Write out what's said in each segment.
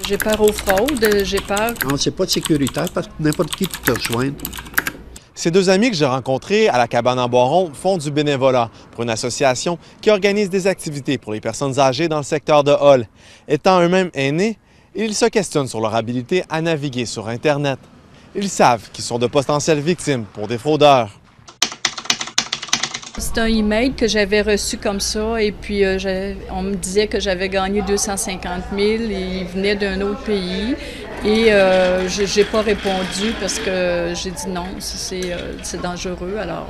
J'ai peur aux fraudes, j'ai peur. Non, c'est pas sécuritaire parce que n'importe qui peut te rejoindre. Ces deux amis que j'ai rencontrés à la cabane en Boiron font du bénévolat pour une association qui organise des activités pour les personnes âgées dans le secteur de Hull. Étant eux-mêmes aînés, ils se questionnent sur leur habilité à naviguer sur Internet. Ils savent qu'ils sont de potentielles victimes pour des fraudeurs. C'est un email que j'avais reçu comme ça et puis on me disait que j'avais gagné 250 000 et il venait d'un autre pays. Et je n'ai pas répondu parce que j'ai dit non, c'est dangereux. Alors,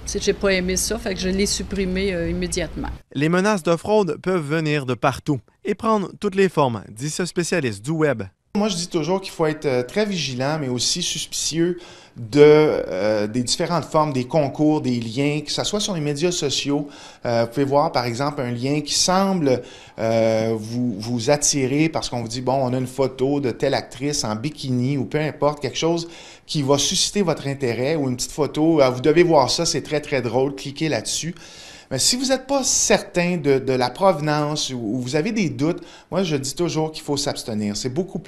j'ai pas aimé ça, fait que je l'ai supprimé immédiatement. Les menaces de fraude peuvent venir de partout et prendre toutes les formes, dit ce spécialiste du web. Moi, je dis toujours qu'il faut être très vigilant, mais aussi suspicieux des différentes formes, des concours, des liens, que ce soit sur les médias sociaux. Vous pouvez voir, par exemple, un lien qui semble vous attirer parce qu'on vous dit, bon, on a une photo de telle actrice en bikini ou peu importe, quelque chose qui va susciter votre intérêt ou une petite photo. Vous devez voir ça, c'est très, très drôle, cliquez là-dessus. Mais si vous n'êtes pas certain de la provenance ou vous avez des doutes, moi, je dis toujours qu'il faut s'abstenir. C'est beaucoup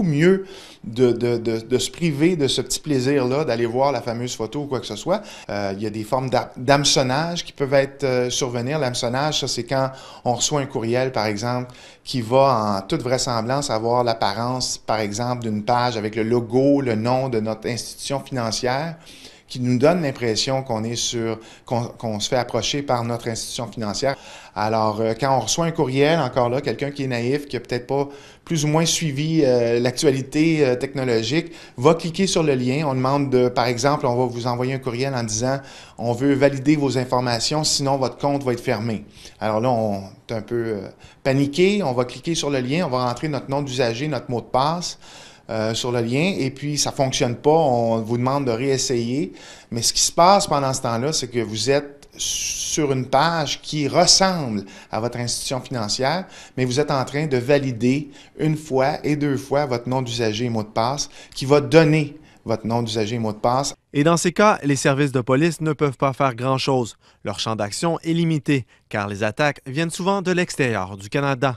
mieux de se priver de ce petit plaisir-là, d'aller voir la fameuse photo ou quoi que ce soit. Il y a des formes d'hameçonnage qui peuvent survenir. L'hameçonnage, ça, c'est quand on reçoit un courriel, par exemple, qui va en toute vraisemblance avoir l'apparence, par exemple, d'une page avec le logo, le nom de notre institution financière, qui nous donne l'impression qu'on se fait approcher par notre institution financière. Alors, quand on reçoit un courriel, encore là, quelqu'un qui est naïf, qui n'a peut-être pas plus ou moins suivi l'actualité technologique, va cliquer sur le lien. On demande, par exemple, on va vous envoyer un courriel en disant « On veut valider vos informations, sinon votre compte va être fermé. » Alors là, on est un peu paniqué. On va cliquer sur le lien, on va rentrer notre nom d'usager, notre mot de passe. Sur le lien, et puis ça ne fonctionne pas, on vous demande de réessayer. Mais ce qui se passe pendant ce temps-là, c'est que vous êtes sur une page qui ressemble à votre institution financière, mais vous êtes en train de valider une fois et deux fois votre nom d'usager et mot de passe qui va donner votre nom d'usager et mot de passe. Et dans ces cas, les services de police ne peuvent pas faire grand-chose. Leur champ d'action est limité, car les attaques viennent souvent de l'extérieur du Canada.